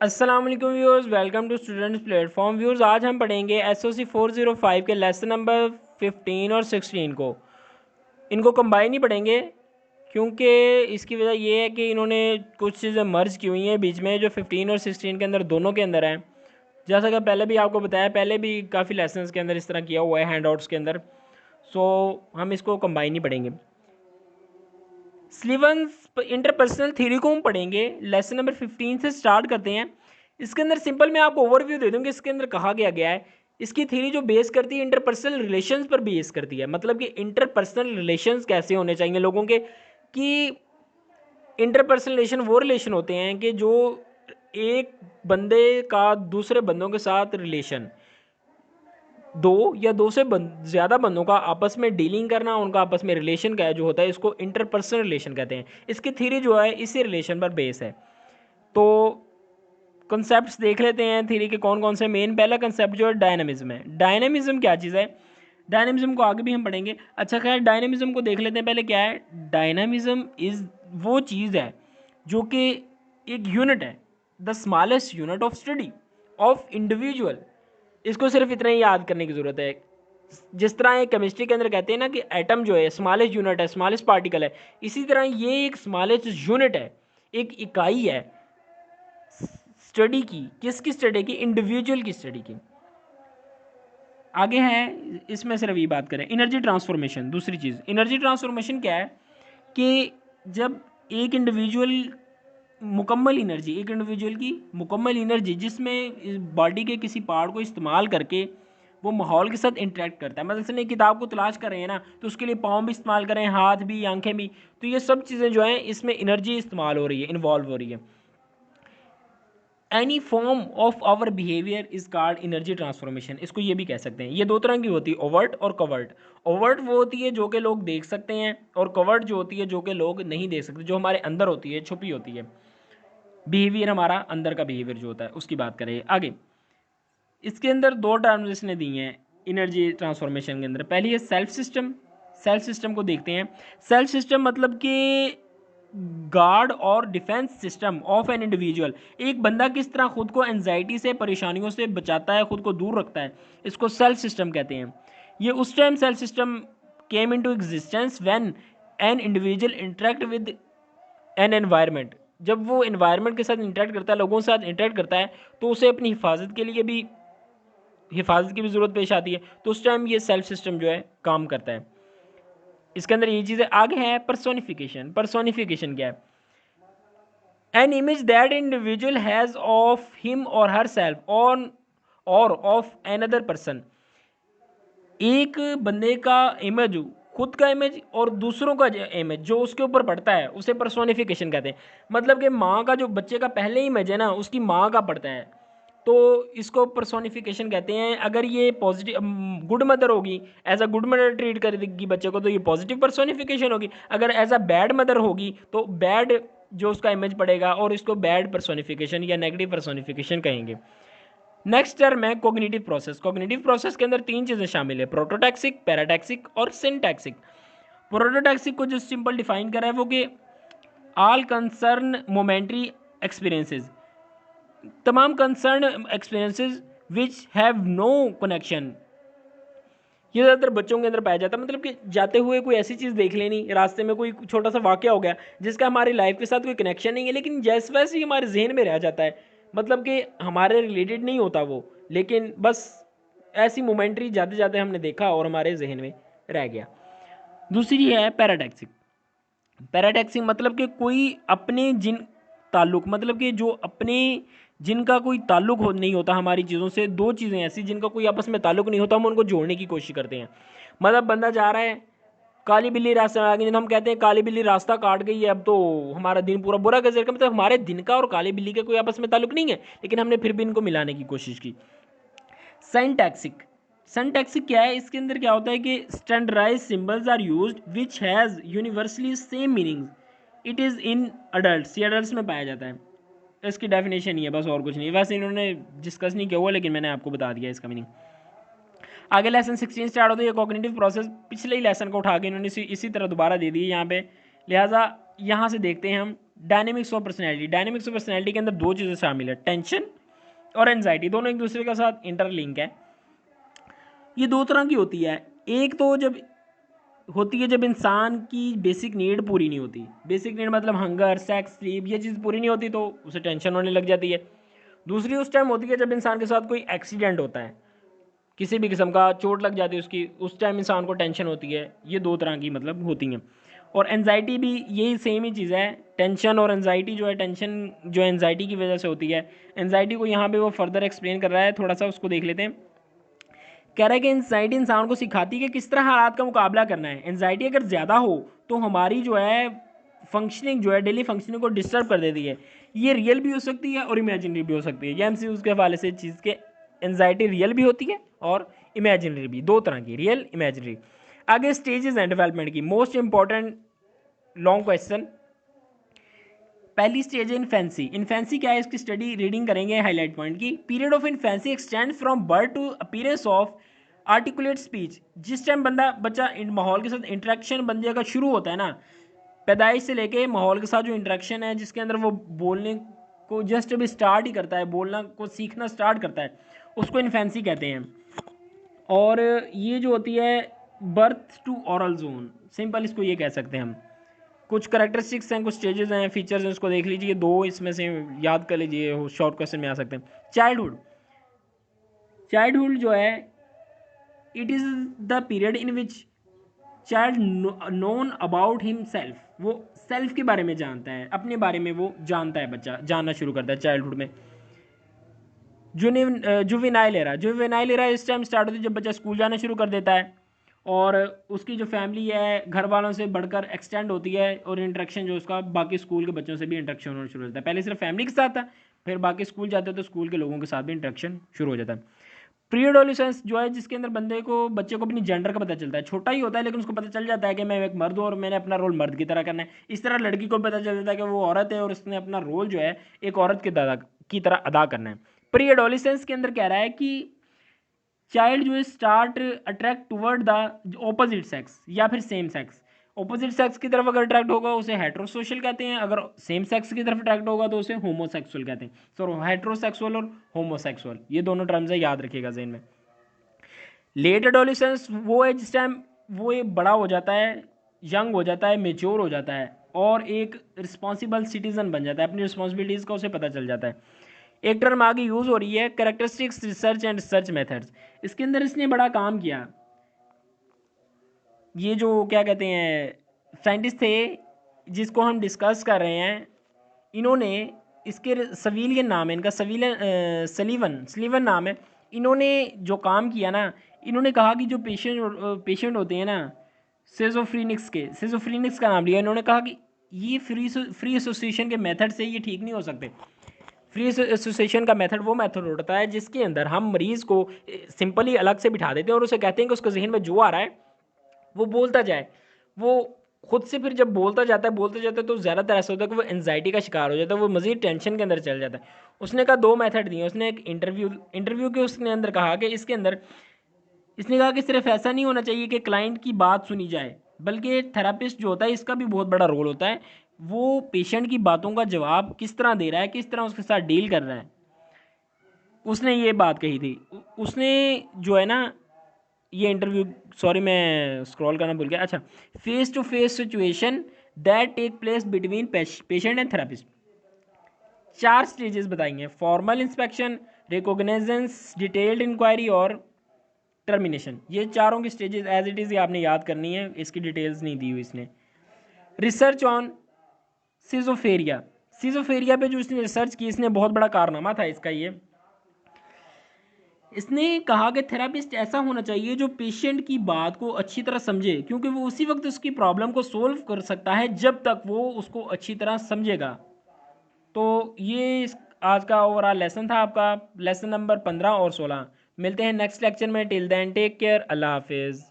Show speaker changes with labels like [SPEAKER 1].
[SPEAKER 1] अस्सलाम वालेकुम viewers, welcome to students platform. Viewers, आज हम पढ़ेंगे एसओसी 405 के लेसन नंबर 15 और 16 को। इनको कंबाइन ही पढ़ेंगे क्योंकि इसकी वजह ये है कि इन्होंने कुछ चीज़ें मर्ज की हुई हैं बीच में, जो 15 और 16 के अंदर दोनों के अंदर हैं। जैसा कि पहले भी आपको बताया, पहले भी काफ़ी लेसन्स के अंदर इस तरह किया हुआ है हैंड आउट्स के अंदर। सो हम इसको कंबाइन ही पढ़ेंगे। स्लीवंस इंटरपर्सनल थ्योरी को हम पढ़ेंगे, लेसन नंबर 15 से स्टार्ट करते हैं। इसके अंदर सिंपल मैं आपको ओवरव्यू दे दूंगी। इसके अंदर कहा गया है इसकी थ्योरी जो बेस करती है इंटरपर्सनल रिलेशंस पर बेस करती है। मतलब कि इंटरपर्सनल रिलेशंस कैसे होने चाहिए लोगों के, कि इंटरपर्सनल रिलेशन वो रिलेशन होते हैं कि जो एक बंदे का दूसरे बंदों के साथ रिलेशन, दो या दो से ज़्यादा बंदों का आपस में डीलिंग करना, उनका आपस में रिलेशन का जो होता है, इसको इंटरपर्सनल रिलेशन कहते हैं। इसकी थ्योरी जो है इसी रिलेशन पर बेस है। तो कॉन्सेप्ट्स देख लेते हैं थ्योरी के कौन कौन से। मेन पहला कॉन्सेप्ट जो है डायनामिज्म है। डायनामिज्म क्या चीज़ है, डायनामिज्म को आगे भी हम पढ़ेंगे। अच्छा खैर, डायनामिज्म को देख लेते हैं पहले क्या है। डायनामिज्म इज़ वो चीज़ है जो कि एक यूनिट है, the smallest unit of study of individual. इसको सिर्फ इतना ही याद करने की ज़रूरत है। जिस तरह एक केमिस्ट्री के अंदर कहते हैं ना कि एटम जो है स्मॉलेस्ट यूनिट है, स्मॉलेस्ट पार्टिकल है, इसी तरह ये एक स्मॉलेस्ट यूनिट है, एक इकाई है स्टडी की। किसकी स्टडी की? इंडिविजुअल की स्टडी की। आगे है, इसमें सिर्फ ये बात करें एनर्जी ट्रांसफॉर्मेशन। दूसरी चीज़ एनर्जी ट्रांसफॉर्मेशन क्या है कि जब एक इंडिविजुअल मुकम्मल एनर्जी, एक इंडिविजुअल की मुकम्मल एनर्जी जिसमें बॉडी के किसी पार्ट को इस्तेमाल करके वो माहौल के साथ इंटरेक्ट करता है। मतलब से किताब को तलाश कर रहे हैं ना, तो उसके लिए पाँव भी इस्तेमाल करें, हाथ भी, आंखें भी। तो ये सब चीज़ें जो हैं इसमें एनर्जी इस्तेमाल हो रही है, इन्वॉल्व हो रही है। Any form of our behaviour is called energy transformation. इसको ये भी कह सकते हैं। ये दो तरह की होती है, ओवर्ट और कवर्ट। ओवर्ट वो होती है जो कि लोग देख सकते हैं, और कवर्ट जो होती है जो कि लोग नहीं देख सकते, जो हमारे अंदर होती है, छुपी होती है। बिहेवियर हमारा अंदर का बिहेवियर जो होता है उसकी बात करें आगे। इसके अंदर दो टर्म्स इसने दी हैं एनर्जी ट्रांसफॉर्मेशन के अंदर। पहली है सेल्फ सिस्टम। सेल्फ सिस्टम को देखते हैं। सेल्फ सिस्टम मतलब कि गार्ड और defence system of an individual. एक बंदा किस तरह खुद को एंजाइटी से, परेशानियों से बचाता है, खुद को दूर रखता है, इसको सेल्फ सिस्टम कहते हैं। ये उस time self system came into existence when an individual interact with an environment. जब वो एनवायरनमेंट के साथ इंटरेक्ट करता है, लोगों के साथ इंटरेक्ट करता है, तो उसे अपनी हिफाजत के लिए भी, हिफाजत की भी ज़रूरत पेश आती है। तो उस टाइम ये सेल्फ सिस्टम जो है काम करता है। इसके अंदर ये चीज़ें आगे है। पर्सोनिफिकेशन। पर्सोनिफिकेशन क्या है? An image that individual has of him और हर सेल्फ ऑन और ऑफ एनदर पर्सन। एक बंदे का इमेज, खुद का इमेज और दूसरों का इमेज जो उसके ऊपर पड़ता है, उसे पर्सोनिफिकेशन कहते हैं। मतलब कि माँ का जो बच्चे का पहले इमेज है ना, उसकी माँ का पड़ता है, तो इसको पर्सोनिफिकेशन कहते हैं। अगर ये पॉजिटिव गुड मदर होगी, as a good mother treat करेगी बच्चे को, तो ये पॉजिटिव पर्सोनिफिकेशन होगी। अगर एज अ बैड मदर होगी तो बैड जो उसका इमेज पड़ेगा, और इसको बैड पर्सोनिफिकेशन या नेगेटिव पर्सोनिफिकेशन कहेंगे। नेक्स्ट टर्म है कोग्निटिव प्रोसेस। कोग्निटिव प्रोसेस के अंदर तीन चीज़ें शामिल है, प्रोटोटैक्सिक, पैराटैक्सिक और सिंटैक्सिक। प्रोटोटैक्सिक को जो सिंपल डिफाइन करा है वो कि ऑल कंसर्न मोमेंट्री एक्सपीरियंसेस, तमाम concern experiences which have no connection. ये ज़्यादातर बच्चों के अंदर पाया जाता है। मतलब कि जाते हुए कोई ऐसी चीज़ देख लेनी, रास्ते में कोई छोटा सा वाक़या हो गया जिसका हमारी लाइफ के साथ कोई कनेक्शन नहीं है, लेकिन जैसे वैसे ही हमारे जहन में रह जाता है। मतलब कि हमारे रिलेटेड नहीं होता वो, लेकिन बस ऐसी मोमेंट्री जाते जाते हमने देखा और हमारे जहन में रह गया। दूसरी है पैराटैक्सिक। पैराटैक्सिक मतलब कि कोई अपने जिन ताल्लुक, मतलब कि जो अपने जिनका कोई ताल्लुक नहीं होता हमारी चीज़ों से, दो चीज़ें ऐसी जिनका कोई आपस में ताल्लुक नहीं होता, हम उनको जोड़ने की कोशिश करते हैं। मतलब बंदा जा रहा है, काली बिल्ली रास्ते में आ गई, हम कहते हैं काली बिल्ली रास्ता काट गई है, अब तो हमारा दिन पूरा बुरा गुजर गया। मतलब हमारे दिन का और काली बिल्ली का कोई आपस में ताल्लुक नहीं है, लेकिन हमने फिर भी इनको मिलाने की कोशिश की। सिंटैक्सिक। सिंटैक्सिक क्या है? इसके अंदर क्या होता है कि standardize symbols are used which has universally same meaning. It is in adult. ये अडल्ट में पाया जाता है। इसकी डेफिनेशन ही है, बस और कुछ नहीं। वैसे इन्होंने डिस्कस नहीं किया हुआ, लेकिन मैंने आपको बता दिया इसका मीनिंग। आगे लेसन 16 स्टार्ट होता है। ये कॉग्निटिव प्रोसेस पिछले ही लेसन को उठा के इन्होंने इसी तरह दोबारा दे दी यहाँ पे। लिहाजा यहाँ से देखते हैं हम dynamics of personality. Dynamics of personality के अंदर दो चीज़ें शामिल है, टेंशन और एनजाइटी, दोनों एक दूसरे के साथ इंटरलिंक है। ये दो तरह की होती है। एक तो जब होती है जब इंसान की बेसिक नीड पूरी नहीं होती, बेसिक नीड मतलब हंगर, सेक्स, स्लीप, ये चीज़ पूरी नहीं होती तो उसे टेंशन होने लग जाती है। दूसरी उस टाइम होती है जब इंसान के साथ कोई एक्सीडेंट होता है, किसी भी किस्म का चोट लग जाती है उसकी, उस टाइम इंसान को टेंशन होती है। ये दो तरह की मतलब होती हैं। और एनजाइटी भी यही सेम ही चीज़ है। टेंशन और एनजाइटी जो है, टेंशन जो एनजाइटी की वजह से होती है, एनजाइटी को यहाँ पे वो फर्दर एक्सप्लेन कर रहा है, थोड़ा सा उसको देख लेते हैं। कह रहा है कि एनजाइटी इंसान को सिखाती है कि किस तरह हालात का मुकाबला करना है। एनजाइटी अगर ज़्यादा हो तो हमारी जो है फंक्शनिंग जो है, डेली फंक्शनिंग को डिस्टर्ब कर देती है। ये रियल भी हो सकती है और इमेजिनरी भी हो सकती है। ये एमसी उसके हवाले से चीज़ के एनजाइटी रियल भी होती है और इमेजिनरी भी, दो तरह की, रियल इमेजिनरी। आगे स्टेजेस हैं डेवलपमेंट की, मोस्ट इंपॉर्टेंट लॉन्ग क्वेश्चन। पहली स्टेज है इन्फेंसी। इन्फेंसी क्या है, इसकी स्टडी रीडिंग करेंगे हाईलाइट पॉइंट की। Period of infancy extend from birth to appearance of articulate speech. जिस टाइम बच्चा माहौल के साथ इंटरेक्शन बंदे का शुरू होता है ना, पैदाइश से लेके माहौल के साथ जो इंटरेक्शन है, जिसके अंदर वो बोलने को जस्ट अभी स्टार्ट ही करता है, बोलना को सीखना स्टार्ट करता है, उसको इन्फेंसी कहते हैं। और ये जो होती है birth to oral zone, simple इसको ये कह सकते हैं हम। कुछ करेक्टरिस्टिक्स हैं, कुछ स्टेजेस हैं, फीचर्स हैं, उसको देख लीजिए, दो इसमें से याद कर लीजिए, शॉर्ट क्वेश्चन में आ सकते हैं। चाइल्डहुड, चाइल्डहुड जो है it is the period in which child known about himself, वो सेल्फ के बारे में जानता है, अपने बारे में वो जानता है, बच्चा जानना शुरू करता है चाइल्डहुड में। जुवेनाइल एरा, जुवेनाइल एरा इस टाइम स्टार्ट होती है जब बच्चा स्कूल जाना शुरू कर देता है और उसकी जो फैमिली है घर वालों से बढ़कर एक्सटेंड होती है, और इंटरेक्शन जो उसका बाकी स्कूल के बच्चों से भी इंटरेक्शन होना शुरू होता है। पहले सिर्फ फैमिली के साथ था, फिर बाकी स्कूल जाते हैं तो स्कूल के लोगों के साथ भी इंटरेक्शन शुरू हो जाता है। प्री एडोलेसेंस जो है, जिसके अंदर बच्चे को अपनी जेंडर का पता चलता है, छोटा ही होता है लेकिन उसको पता चल जाता है कि मैं एक मर्द हूँ और मैंने अपना रोल मर्द की तरह करना है। इस तरह लड़की को पता चल जाता है कि वो औरत है और उसने अपना रोल जो है एक औरत की तरह अदा करना है। प्री एडोलेसेंस के अंदर कह रहा है कि चाइल्ड जो है start attract toward the opposite sex या फिर सेम सेक्स। ऑपोजिट सेक्स की तरफ अगर अट्रैक्ट होगा उसे हेट्रोसोशल कहते हैं, अगर सेम सेक्स की तरफ अट्रैक्ट होगा तो उसे होमोसेक्सुअल कहते हैं। सो हेट्रोसेक्सुअल और होमोसेक्सुअल, ये दोनों टर्म्स है, याद रखिएगा ज़हन में। लेट एडोलेसेंस वो है जिस टाइम वो एक बड़ा हो जाता है, यंग हो जाता है, मेच्योर हो जाता है और एक रिस्पॉन्सिबल सिटीजन बन जाता है, अपनी रिस्पॉन्सिबिलिटीज़ का उसे पता चल जाता है। एक टर्म आगे यूज़ हो रही है, characteristics research and research methods. इसके अंदर इसने बड़ा काम किया, ये जो क्या कहते हैं साइंटिस्ट थे जिसको हम डिस्कस कर रहे हैं, इन्होंने इसके सवीलियन नाम है इनका, सलीवन सलीवन नाम है। इन्होंने जो काम किया ना, इन्होंने कहा कि जो पेशेंट होते हैं ना सिजोफ्रेनिक्स का नाम लिया, इन्होंने कहा कि ये फ्री एसोसिएशन के मेथड से ये ठीक नहीं हो सकते। फ्री एसोसिएशन का मेथड वो मेथड होता है जिसके अंदर हम मरीज़ को सिंपली अलग से बिठा देते हैं और उसे कहते हैं कि उसके जहन में जो आ रहा है वो बोलता जाए। वो खुद से फिर जब बोलता जाता है तो ज़्यादातर ऐसा होता है कि वो एनजाइटी का शिकार हो जाता है, वो मज़ीद टेंशन के अंदर चल जाता है। उसने कहा दो मेथड दिए, उसने एक इंटरव्यू के उसने अंदर कहा कि इसके अंदर इसने कहा कि सिर्फ ऐसा नहीं होना चाहिए कि क्लाइंट की बात सुनी जाए, बल्कि थेरापिस्ट जो होता है इसका भी बहुत बड़ा रोल होता है। वो पेशेंट की बातों का जवाब किस तरह दे रहा है, किस तरह उसके साथ डील कर रहा है, उसने ये बात कही थी। उसने जो है ना ये इंटरव्यू, सॉरी मैं स्क्रॉल करना भूल गया, अच्छा, face to face situation that take place between patient and therapist. चार स्टेजेस बताएंगे, formal inspection, recognizance, detailed inquiry और टर्मिनेशन। ये चारों की स्टेजेस एज इट इज़ ये आपने याद करनी है, इसकी डिटेल्स नहीं दी हुई इसने। रिसर्च ऑन सिजोफेरिया, सिजोफेरिया पे जो इसने रिसर्च की, इसने बहुत बड़ा कारनामा था इसका ये। इसने कहा कि थेरापिस्ट ऐसा होना चाहिए जो पेशेंट की बात को अच्छी तरह समझे, क्योंकि वो उसी वक्त उसकी प्रॉब्लम को सोल्व कर सकता है जब तक वो उसको अच्छी तरह समझेगा। तो ये आज का ओवरऑल लेसन था आपका, लेसन नंबर 15 और 16। मिलते हैं नेक्स्ट लेक्चर में, टिल देन टेक केयर, अल्लाह हाफिज़।